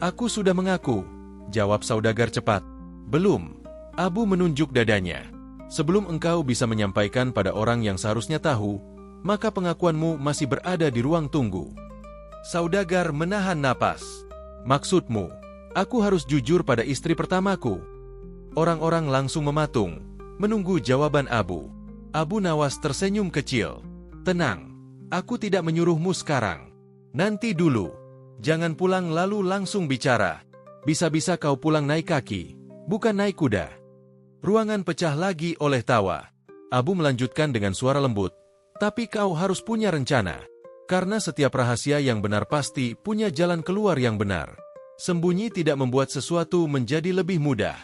Aku sudah mengaku, jawab saudagar cepat. Belum. Abu menunjuk dadanya. Sebelum engkau bisa menyampaikan pada orang yang seharusnya tahu, maka pengakuanmu masih berada di ruang tunggu. Saudagar menahan napas. Maksudmu, aku harus jujur pada istri pertamaku? Orang-orang langsung mematung, menunggu jawaban Abu. Abu Nawas tersenyum kecil. Tenang, aku tidak menyuruhmu sekarang. Nanti dulu. Jangan pulang lalu langsung bicara. Bisa-bisa kau pulang naik kaki, bukan naik kuda. Ruangan pecah lagi oleh tawa. Abu melanjutkan dengan suara lembut. Tapi kau harus punya rencana. Karena setiap rahasia yang benar pasti punya jalan keluar yang benar. Sembunyi tidak membuat sesuatu menjadi lebih mudah.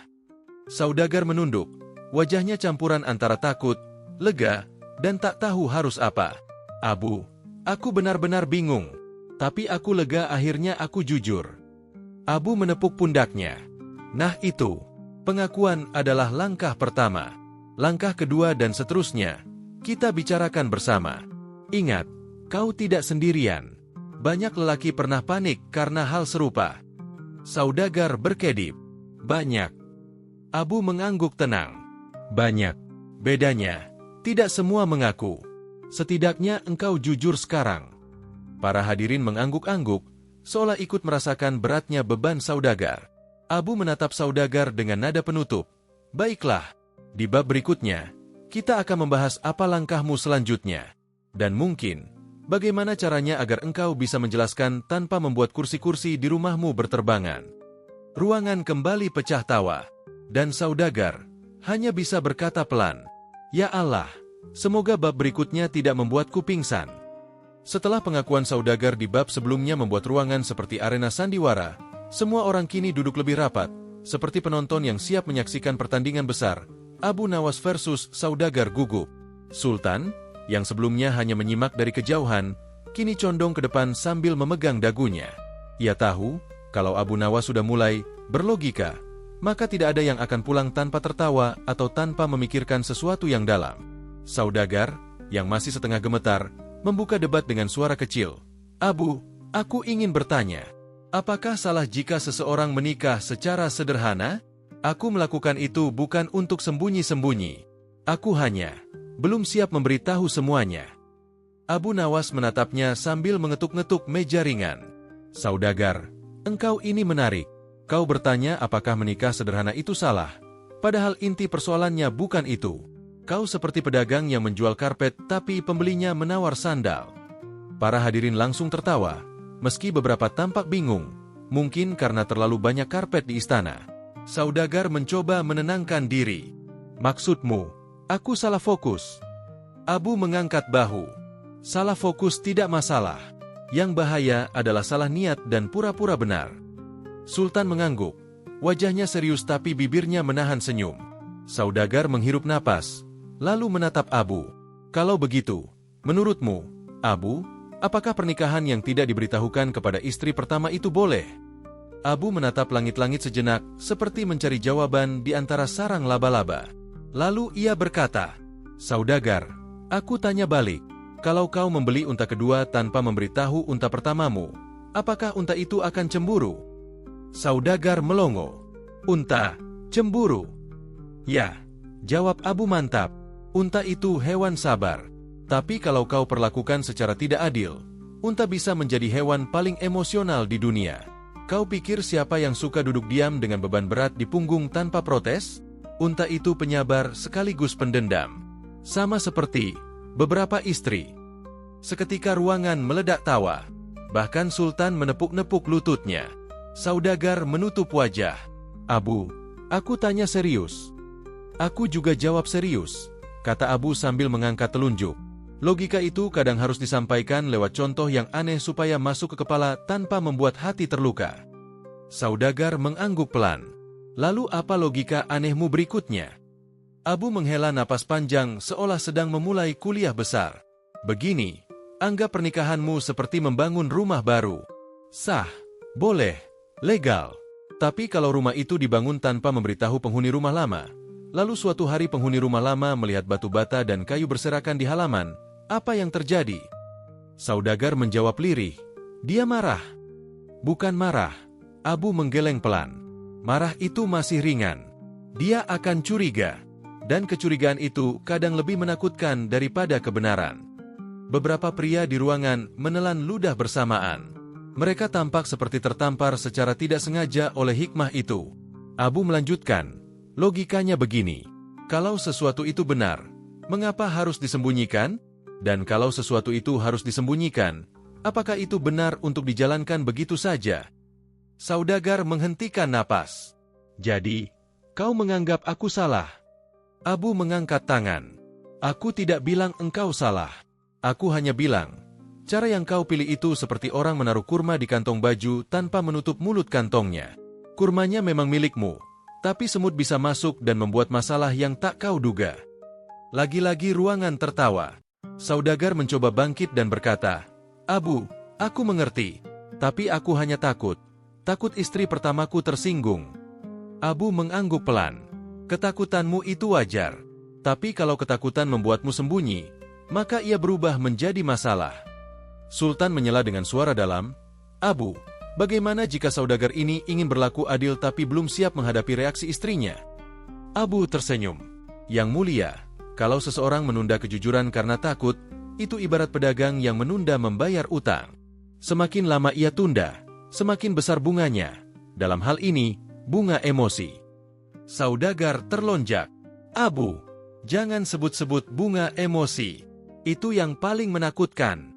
Saudagar menunduk. Wajahnya campuran antara takut, lega, dan tak tahu harus apa. Abu, aku benar-benar bingung. Tapi aku lega akhirnya aku jujur. Abu menepuk pundaknya. Nah itu, pengakuan adalah langkah pertama. Langkah kedua dan seterusnya, kita bicarakan bersama. Ingat, kau tidak sendirian. Banyak lelaki pernah panik karena hal serupa. Saudagar berkedip. Banyak. Abu mengangguk tenang. Banyak. Bedanya, tidak semua mengaku. Setidaknya engkau jujur sekarang. Para hadirin mengangguk-angguk, seolah ikut merasakan beratnya beban saudagar. Abu menatap saudagar dengan nada penutup. Baiklah, di bab berikutnya, kita akan membahas apa langkahmu selanjutnya. Dan mungkin, bagaimana caranya agar engkau bisa menjelaskan tanpa membuat kursi-kursi di rumahmu berterbangan. Ruangan kembali pecah tawa. Dan saudagar hanya bisa berkata pelan, Ya Allah, semoga bab berikutnya tidak membuatku pingsan. Setelah pengakuan saudagar di bab sebelumnya membuat ruangan seperti arena sandiwara, semua orang kini duduk lebih rapat, seperti penonton yang siap menyaksikan pertandingan besar. Abu Nawas versus saudagar gugup. Sultan, yang sebelumnya hanya menyimak dari kejauhan, kini condong ke depan sambil memegang dagunya. Ia tahu, kalau Abu Nawas sudah mulai berlogika, maka tidak ada yang akan pulang tanpa tertawa atau tanpa memikirkan sesuatu yang dalam. Saudagar, yang masih setengah gemetar, membuka debat dengan suara kecil. Abu, aku ingin bertanya, apakah salah jika seseorang menikah secara sederhana? Aku melakukan itu bukan untuk sembunyi-sembunyi. Aku hanya belum siap memberitahu semuanya. Abu Nawas menatapnya sambil mengetuk-ngetuk meja ringan. Saudagar, engkau ini menarik. Kau bertanya apakah menikah sederhana itu salah. Padahal inti persoalannya bukan itu. Kau seperti pedagang yang menjual karpet tapi pembelinya menawar sandal. Para hadirin langsung tertawa, meski beberapa tampak bingung, mungkin karena terlalu banyak karpet di istana. Saudagar mencoba menenangkan diri. Maksudmu, aku salah fokus. Abu mengangkat bahu. Salah fokus tidak masalah. Yang bahaya adalah salah niat dan pura-pura benar. Sultan mengangguk. Wajahnya serius tapi bibirnya menahan senyum. Saudagar menghirup napas, lalu menatap Abu. Kalau begitu, menurutmu, Abu, apakah pernikahan yang tidak diberitahukan kepada istri pertama itu boleh? Abu menatap langit-langit sejenak, seperti mencari jawaban di antara sarang laba-laba. Lalu ia berkata, Saudagar, aku tanya balik. Kalau kau membeli unta kedua tanpa memberitahu unta pertamamu, apakah unta itu akan cemburu? Saudagar melongo. Unta, cemburu. Ya, Jawab Abu. Mantap. Unta itu hewan sabar. Tapi kalau kau perlakukan secara tidak adil, unta bisa menjadi hewan paling emosional di dunia. Kau pikir siapa yang suka duduk diam dengan beban berat di punggung tanpa protes? Unta itu penyabar sekaligus pendendam. Sama seperti beberapa istri. Seketika ruangan meledak tawa. Bahkan Sultan menepuk-nepuk lututnya. Saudagar menutup wajah. Abu, aku tanya serius. Aku juga jawab serius, kata Abu sambil mengangkat telunjuk. Logika itu kadang harus disampaikan lewat contoh yang aneh supaya masuk ke kepala tanpa membuat hati terluka. Saudagar mengangguk pelan. Lalu apa logika anehmu berikutnya? Abu menghela napas panjang seolah sedang memulai kuliah besar. Begini, anggap pernikahanmu seperti membangun rumah baru. Sah, boleh, legal. Tapi kalau rumah itu dibangun tanpa memberitahu penghuni rumah lama, lalu suatu hari penghuni rumah lama melihat batu bata dan kayu berserakan di halaman, apa yang terjadi? Saudagar menjawab lirih. Dia marah. Bukan marah. Abu menggeleng pelan. Marah itu masih ringan. Dia akan curiga. Dan kecurigaan itu kadang lebih menakutkan daripada kebenaran. Beberapa pria di ruangan menelan ludah bersamaan. Mereka tampak seperti tertampar secara tidak sengaja oleh hikmah itu. Abu melanjutkan, logikanya begini. Kalau sesuatu itu benar, mengapa harus disembunyikan? Dan kalau sesuatu itu harus disembunyikan, apakah itu benar untuk dijalankan begitu saja? Saudagar menghentikan napas. Jadi, kau menganggap aku salah? Abu mengangkat tangan. Aku tidak bilang engkau salah. Aku hanya bilang, cara yang kau pilih itu seperti orang menaruh kurma di kantong baju tanpa menutup mulut kantongnya. Kurmanya memang milikmu, tapi semut bisa masuk dan membuat masalah yang tak kau duga. Lagi-lagi ruangan tertawa. Saudagar mencoba bangkit dan berkata, Abu, aku mengerti, tapi aku hanya takut. Takut istri pertamaku tersinggung. Abu mengangguk pelan. Ketakutanmu itu wajar. Tapi kalau ketakutan membuatmu sembunyi, maka ia berubah menjadi masalah. Sultan menyela dengan suara dalam, Abu, bagaimana jika saudagar ini ingin berlaku adil tapi belum siap menghadapi reaksi istrinya? Abu tersenyum. Yang mulia, kalau seseorang menunda kejujuran karena takut, itu ibarat pedagang yang menunda membayar utang. Semakin lama ia tunda, semakin besar bunganya. Dalam hal ini, bunga emosi. Saudagar terlonjak. Abu, jangan sebut-sebut bunga emosi. Itu yang paling menakutkan.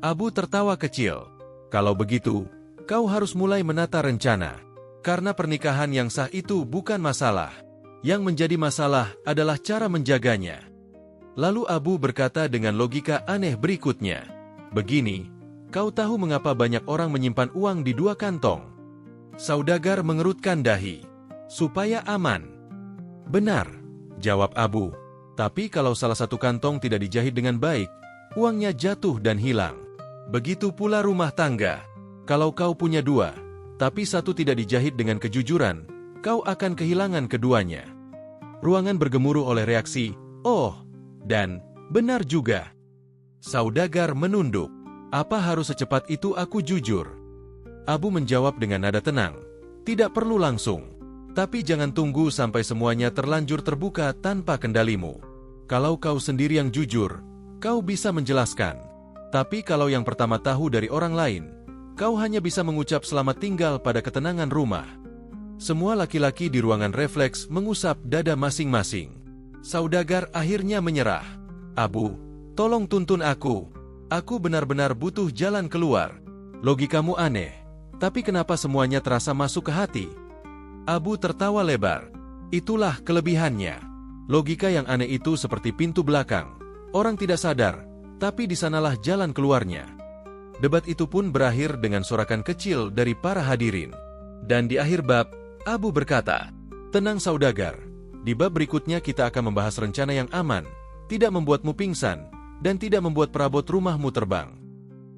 Abu tertawa kecil. Kalau begitu, kau harus mulai menata rencana. Karena pernikahan yang sah itu bukan masalah. Yang menjadi masalah adalah cara menjaganya. Lalu Abu berkata dengan logika aneh berikutnya. Begini, kau tahu mengapa banyak orang menyimpan uang di dua kantong? Saudagar mengerutkan dahi. Supaya aman. Benar, jawab Abu. Tapi kalau salah satu kantong tidak dijahit dengan baik, uangnya jatuh dan hilang. Begitu pula rumah tangga. Kalau kau punya dua, tapi satu tidak dijahit dengan kejujuran, kau akan kehilangan keduanya. Ruangan bergemuruh oleh reaksi, oh, dan benar juga. Saudagar menunduk. Apa harus secepat itu aku jujur? Abu menjawab dengan nada tenang. Tidak perlu langsung. Tapi jangan tunggu sampai semuanya terlanjur terbuka tanpa kendalimu. Kalau kau sendiri yang jujur, kau bisa menjelaskan. Tapi kalau yang pertama tahu dari orang lain, kau hanya bisa mengucap selamat tinggal pada ketenangan rumah. Semua laki-laki di ruangan refleks mengusap dada masing-masing. Saudagar akhirnya menyerah. Abu, tolong tuntun aku. Aku benar-benar butuh jalan keluar. Logikamu aneh, tapi kenapa semuanya terasa masuk ke hati? Abu tertawa lebar. Itulah kelebihannya. Logika yang aneh itu seperti pintu belakang. Orang tidak sadar, tapi di sanalah jalan keluarnya. Debat itu pun berakhir dengan sorakan kecil dari para hadirin. Dan di akhir bab, Abu berkata, tenang saudagar, di bab berikutnya kita akan membahas rencana yang aman, tidak membuatmu pingsan, dan tidak membuat perabot rumahmu terbang.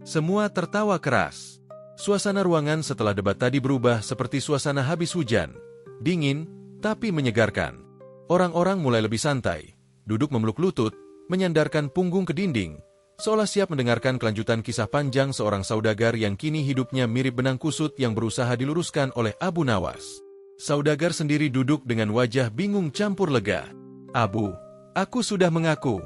Semua tertawa keras. Suasana ruangan setelah debat tadi berubah seperti suasana habis hujan. Dingin, tapi menyegarkan. Orang-orang mulai lebih santai, duduk memeluk lutut, menyandarkan punggung ke dinding, seolah siap mendengarkan kelanjutan kisah panjang seorang saudagar yang kini hidupnya mirip benang kusut yang berusaha diluruskan oleh Abu Nawas. Saudagar sendiri duduk dengan wajah bingung campur lega. Abu, aku sudah mengaku.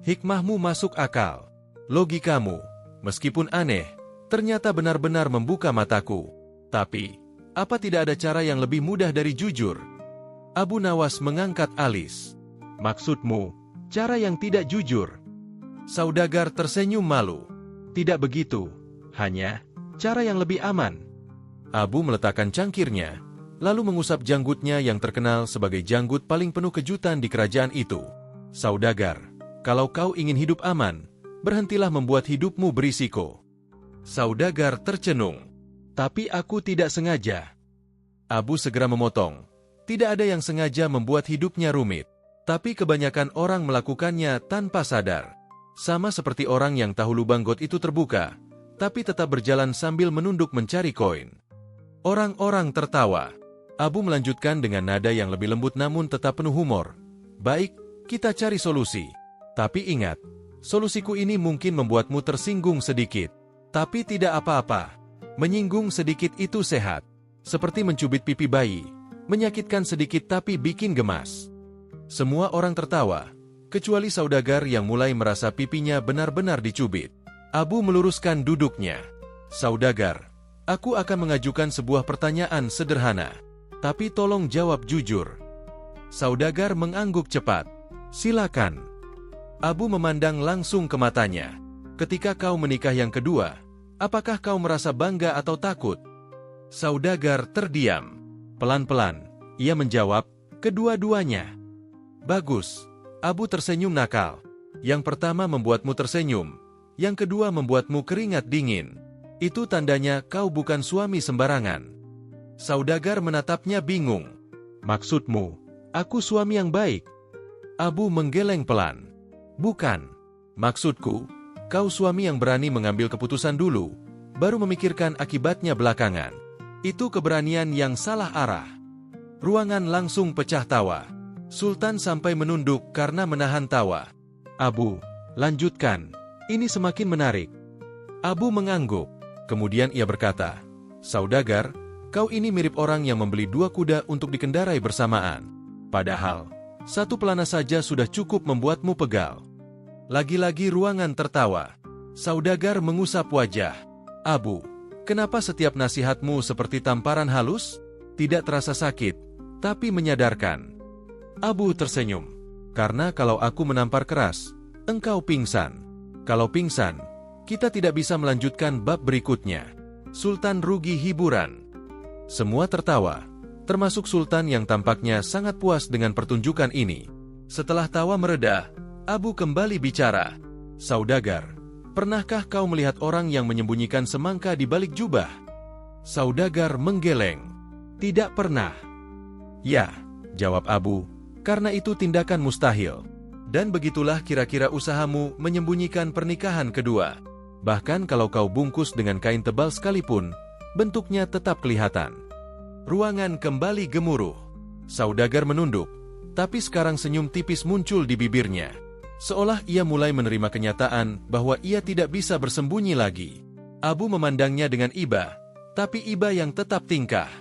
Hikmahmu masuk akal. Logikamu, meskipun aneh, ternyata benar-benar membuka mataku. Tapi, apa tidak ada cara yang lebih mudah dari jujur? Abu Nawas mengangkat alis. Maksudmu, cara yang tidak jujur? Saudagar tersenyum malu. Tidak begitu, hanya cara yang lebih aman. Abu meletakkan cangkirnya, lalu mengusap janggutnya yang terkenal sebagai janggut paling penuh kejutan di kerajaan itu. Saudagar, kalau kau ingin hidup aman, berhentilah membuat hidupmu berisiko. Saudagar tercenung. Tapi aku tidak sengaja. Abu segera memotong. Tidak ada yang sengaja membuat hidupnya rumit. Tapi kebanyakan orang melakukannya tanpa sadar. Sama seperti orang yang tahu lubang got itu terbuka, tapi tetap berjalan sambil menunduk mencari koin. Orang-orang tertawa. Abu melanjutkan dengan nada yang lebih lembut namun tetap penuh humor. Baik, kita cari solusi. Tapi ingat, solusiku ini mungkin membuatmu tersinggung sedikit. Tapi tidak apa-apa. Menyinggung sedikit itu sehat. Seperti mencubit pipi bayi. Menyakitkan sedikit tapi bikin gemas. Semua orang tertawa, kecuali saudagar yang mulai merasa pipinya benar-benar dicubit. Abu meluruskan duduknya. Saudagar, aku akan mengajukan sebuah pertanyaan sederhana. Tapi tolong jawab jujur. Saudagar mengangguk cepat. Silakan. Abu memandang langsung ke matanya. Ketika kau menikah yang kedua, apakah kau merasa bangga atau takut? Saudagar terdiam. Pelan-pelan, ia menjawab, kedua-duanya. Bagus. Abu tersenyum nakal. Yang pertama membuatmu tersenyum. Yang kedua membuatmu keringat dingin. Itu tandanya kau bukan suami sembarangan. Saudagar menatapnya bingung. Maksudmu, aku suami yang baik? Abu menggeleng pelan. Bukan. Maksudku, kau suami yang berani mengambil keputusan dulu, baru memikirkan akibatnya belakangan. Itu keberanian yang salah arah. Ruangan langsung pecah tawa. Sultan sampai menunduk karena menahan tawa. Abu, lanjutkan. Ini semakin menarik. Abu mengangguk. Kemudian ia berkata, Saudagar, kau ini mirip orang yang membeli 2 kuda untuk dikendarai bersamaan. Padahal, 1 pelana saja sudah cukup membuatmu pegal. Lagi-lagi ruangan tertawa. Saudagar mengusap wajah. Abu, kenapa setiap nasihatmu seperti tamparan halus? Tidak terasa sakit, tapi menyadarkan. Abu tersenyum. Karena kalau aku menampar keras, engkau pingsan. Kalau pingsan, kita tidak bisa melanjutkan bab berikutnya. Sultan rugi hiburan. Semua tertawa, termasuk Sultan yang tampaknya sangat puas dengan pertunjukan ini. Setelah tawa mereda, Abu kembali bicara. Saudagar, pernahkah kau melihat orang yang menyembunyikan semangka di balik jubah? Saudagar menggeleng. Tidak pernah. Ya, jawab Abu, karena itu tindakan mustahil. Dan begitulah kira-kira usahamu menyembunyikan pernikahan kedua. Bahkan kalau kau bungkus dengan kain tebal sekalipun, bentuknya tetap kelihatan. Ruangan kembali gemuruh. Saudagar menunduk, tapi sekarang senyum tipis muncul di bibirnya. Seolah ia mulai menerima kenyataan bahwa ia tidak bisa bersembunyi lagi. Abu memandangnya dengan iba, tapi iba yang tetap tingkah.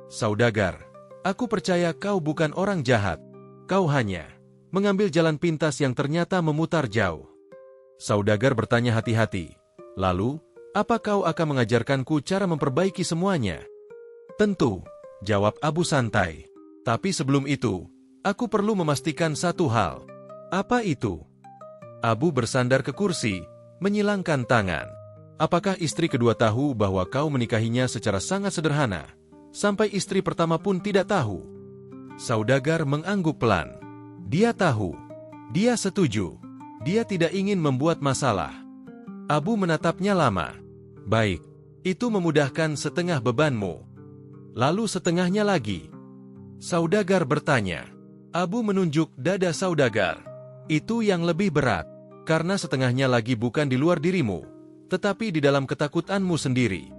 Saudagar, aku percaya kau bukan orang jahat. Kau hanya mengambil jalan pintas yang ternyata memutar jauh. Saudagar bertanya hati-hati. Lalu, apa kau akan mengajarkanku cara memperbaiki semuanya? Tentu, jawab Abu santai. Tapi sebelum itu, aku perlu memastikan satu hal. Apa itu? Abu bersandar ke kursi, menyilangkan tangan. Apakah istri kedua tahu bahwa kau menikahinya secara sangat sederhana? Sampai istri pertama pun tidak tahu. Saudagar mengangguk pelan. Dia tahu. Dia setuju. Dia tidak ingin membuat masalah. Abu menatapnya lama. Baik, itu memudahkan setengah bebanmu. Lalu setengahnya lagi. Saudagar bertanya. Abu menunjuk dada Saudagar. Itu yang lebih berat. Karena setengahnya lagi bukan di luar dirimu, tetapi di dalam ketakutanmu sendiri.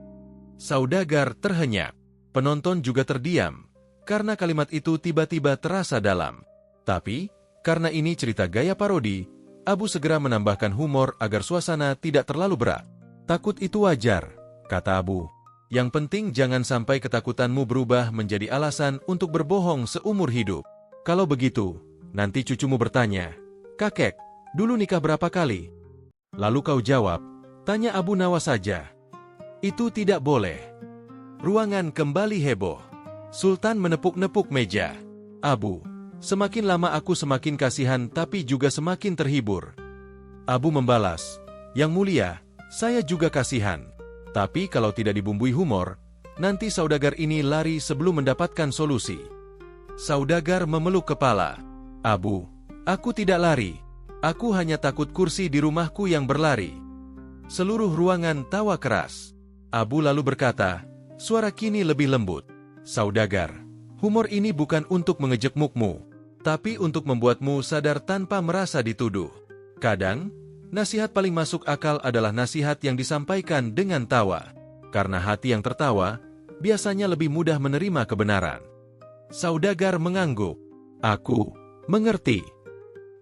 Saudagar terhenyak. Penonton juga terdiam, karena kalimat itu tiba-tiba terasa dalam. Tapi, karena ini cerita gaya parodi, Abu segera menambahkan humor agar suasana tidak terlalu berat. Takut itu wajar, kata Abu. Yang penting jangan sampai ketakutanmu berubah menjadi alasan untuk berbohong seumur hidup. Kalau begitu, Nanti cucumu bertanya, "Kakek, dulu nikah berapa kali?" Lalu kau jawab, "Tanya Abu Nawas saja." Itu tidak boleh. Ruangan kembali heboh. Sultan menepuk-nepuk meja. "Abu, semakin lama aku semakin kasihan tapi juga semakin terhibur." Abu membalas, "Yang mulia, saya juga kasihan. Tapi kalau tidak dibumbui humor, nanti saudagar ini lari sebelum mendapatkan solusi." Saudagar memeluk kepala. "Abu, aku tidak lari. Aku hanya takut kursi di rumahku yang berlari." Seluruh ruangan tawa keras. Abu lalu berkata, suara kini lebih lembut, "Saudagar, humor ini bukan untuk mengejekmukmu, tapi untuk membuatmu sadar tanpa merasa dituduh. Kadang, nasihat paling masuk akal adalah nasihat yang disampaikan dengan tawa. Karena hati yang tertawa, biasanya lebih mudah menerima kebenaran." Saudagar mengangguk. "Aku mengerti."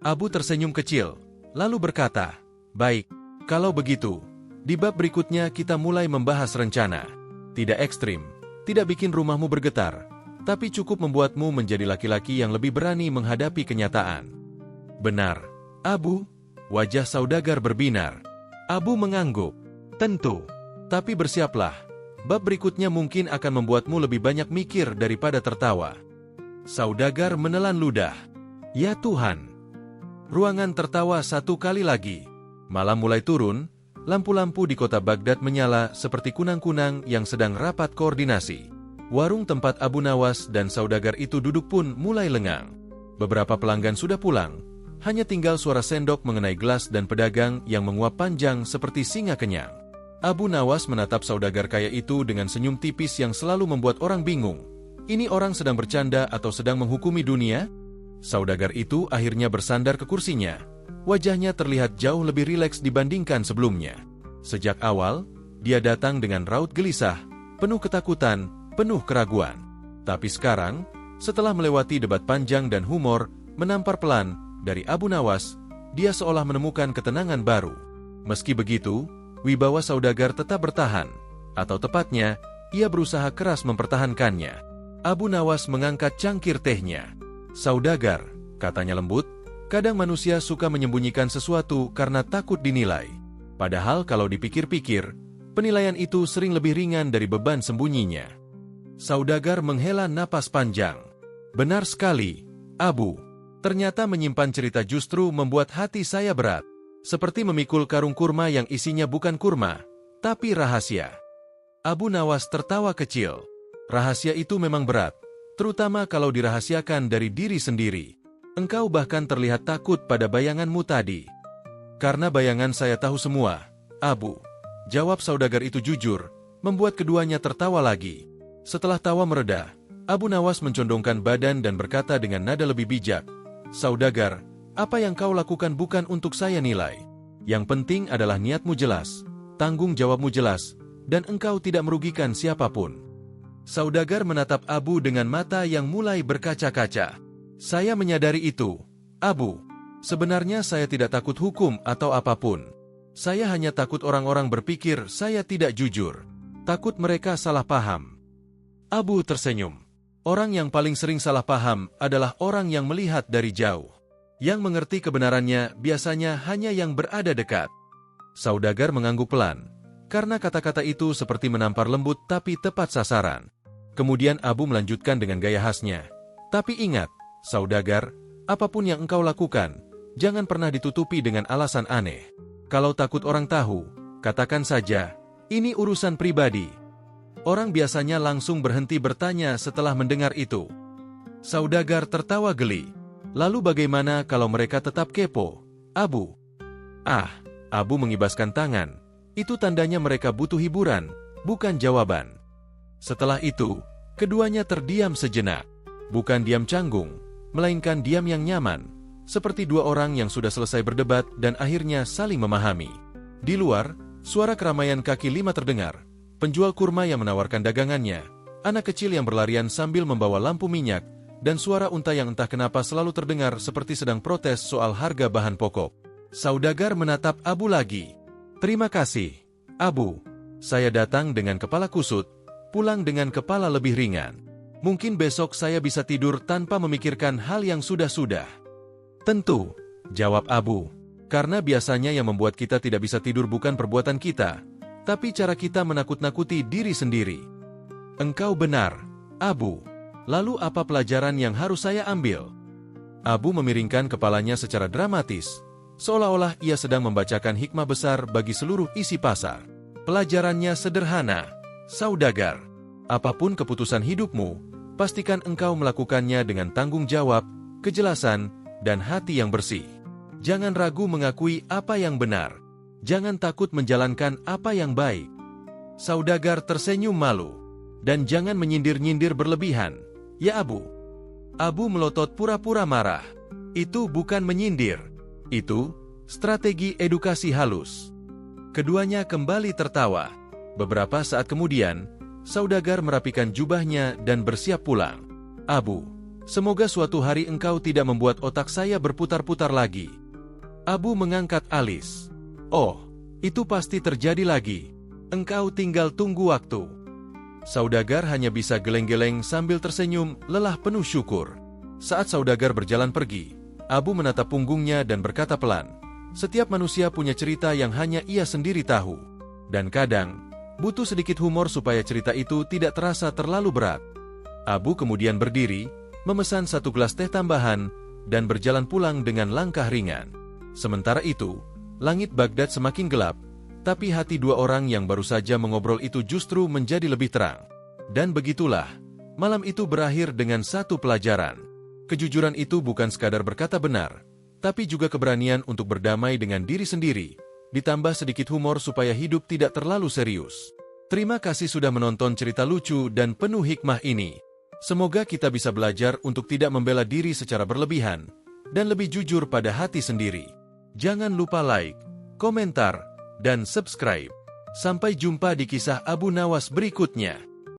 Abu tersenyum kecil, lalu berkata, "Baik, kalau begitu, di bab berikutnya kita mulai membahas rencana. Tidak ekstrim, tidak bikin rumahmu bergetar, tapi cukup membuatmu menjadi laki-laki yang lebih berani menghadapi kenyataan." "Benar, Abu." Wajah saudagar berbinar. Abu mengangguk. "Tentu, tapi bersiaplah. Bab berikutnya mungkin akan membuatmu lebih banyak mikir daripada tertawa." Saudagar menelan ludah. "Ya Tuhan." Ruangan tertawa satu kali lagi. Malam mulai turun, lampu-lampu di kota Baghdad menyala seperti kunang-kunang yang sedang rapat koordinasi. Warung tempat Abu Nawas dan saudagar itu duduk pun mulai lengang. Beberapa pelanggan sudah pulang, hanya tinggal suara sendok mengenai gelas dan pedagang yang menguap panjang seperti singa kenyang. Abu Nawas menatap saudagar kaya itu dengan senyum tipis yang selalu membuat orang bingung. Ini orang sedang bercanda atau sedang menghukumi dunia? Saudagar itu akhirnya bersandar ke kursinya. Wajahnya terlihat jauh lebih rileks dibandingkan sebelumnya. Sejak awal, dia datang dengan raut gelisah, penuh ketakutan, penuh keraguan. Tapi sekarang, setelah melewati debat panjang dan humor, menampar pelan dari Abu Nawas, dia seolah menemukan ketenangan baru. Meski begitu, wibawa saudagar tetap bertahan, atau tepatnya, ia berusaha keras mempertahankannya. Abu Nawas mengangkat cangkir tehnya. "Saudagar," katanya lembut, "kadang manusia suka menyembunyikan sesuatu karena takut dinilai. Padahal kalau dipikir-pikir, penilaian itu sering lebih ringan dari beban sembunyinya." Saudagar menghela napas panjang. "Benar sekali, Abu. Ternyata menyimpan cerita justru membuat hati saya berat. Seperti memikul karung kurma yang isinya bukan kurma, tapi rahasia." Abu Nawas tertawa kecil. "Rahasia itu memang berat, terutama kalau dirahasiakan dari diri sendiri. Engkau bahkan terlihat takut pada bayanganmu tadi." "Karena bayangan saya tahu semua, Abu," jawab saudagar itu jujur, membuat keduanya tertawa lagi. Setelah tawa mereda, Abu Nawas mencondongkan badan dan berkata dengan nada lebih bijak, "Saudagar, apa yang kau lakukan bukan untuk saya nilai. Yang penting adalah niatmu jelas, tanggung jawabmu jelas, dan engkau tidak merugikan siapapun." Saudagar menatap Abu dengan mata yang mulai berkaca-kaca. "Saya menyadari itu, Abu. Sebenarnya saya tidak takut hukum atau apapun. Saya hanya takut orang-orang berpikir saya tidak jujur. Takut mereka salah paham." Abu tersenyum. Orang yang paling sering salah paham adalah orang yang melihat dari jauh. Yang mengerti kebenarannya biasanya hanya yang berada dekat. Saudagar mengangguk pelan, karena kata-kata itu seperti menampar lembut tapi tepat sasaran. Kemudian Abu melanjutkan dengan gaya khasnya, "Tapi ingat, saudagar, apapun yang engkau lakukan, jangan pernah ditutupi dengan alasan aneh. Kalau takut orang tahu, katakan saja, ini urusan pribadi." Orang biasanya langsung berhenti bertanya setelah mendengar itu. Saudagar tertawa geli. "Lalu bagaimana kalau mereka tetap kepo, Abu?" "Ah," Abu mengibaskan tangan, "itu tandanya mereka butuh hiburan, bukan jawaban." Setelah itu, keduanya terdiam sejenak. Bukan diam canggung, melainkan diam yang nyaman, seperti dua orang yang sudah selesai berdebat dan akhirnya saling memahami. Di luar, suara keramaian kaki lima terdengar. Penjual kurma yang menawarkan dagangannya, anak kecil yang berlarian sambil membawa lampu minyak, dan suara unta yang entah kenapa selalu terdengar seperti sedang protes soal harga bahan pokok. Saudagar menatap Abu lagi. "Terima kasih, Abu. Saya datang dengan kepala kusut, pulang dengan kepala lebih ringan. Mungkin besok saya bisa tidur tanpa memikirkan hal yang sudah-sudah." Tentu, jawab Abu. Karena biasanya yang membuat kita tidak bisa tidur bukan perbuatan kita, tapi cara kita menakut-nakuti diri sendiri. Engkau benar, Abu. Lalu apa pelajaran yang harus saya ambil? Abu memiringkan kepalanya secara dramatis, seolah-olah ia sedang membacakan hikmah besar bagi seluruh isi pasar. Pelajarannya sederhana, saudagar. Apapun keputusan hidupmu, pastikan engkau melakukannya dengan tanggung jawab, kejelasan, dan hati yang bersih. Jangan ragu mengakui apa yang benar. Jangan takut menjalankan apa yang baik. Saudagar tersenyum malu. Dan jangan menyindir-nyindir berlebihan, ya Abu. Abu melotot pura-pura marah. Itu bukan menyindir. Itu strategi edukasi halus. Keduanya kembali tertawa. Beberapa saat kemudian, saudagar merapikan jubahnya dan bersiap pulang. Abu, semoga suatu hari engkau tidak membuat otak saya berputar-putar lagi. Abu mengangkat alis. Oh, itu pasti terjadi lagi. Engkau tinggal tunggu waktu. Saudagar hanya bisa geleng-geleng sambil tersenyum, lelah penuh syukur. Saat saudagar berjalan pergi, Abu menatap punggungnya dan berkata pelan, setiap manusia punya cerita yang hanya ia sendiri tahu. Dan kadang, butuh sedikit humor supaya cerita itu tidak terasa terlalu berat. Abu kemudian berdiri, memesan 1 gelas teh tambahan, dan berjalan pulang dengan langkah ringan. Sementara itu, langit Baghdad semakin gelap, tapi hati dua orang yang baru saja mengobrol itu justru menjadi lebih terang. Dan begitulah, malam itu berakhir dengan satu pelajaran. Kejujuran itu bukan sekadar berkata benar, tapi juga keberanian untuk berdamai dengan diri sendiri, ditambah sedikit humor supaya hidup tidak terlalu serius. Terima kasih sudah menonton cerita lucu dan penuh hikmah ini. Semoga kita bisa belajar untuk tidak membela diri secara berlebihan, dan lebih jujur pada hati sendiri. Jangan lupa like, komentar, dan subscribe. Sampai jumpa di kisah Abu Nawas berikutnya.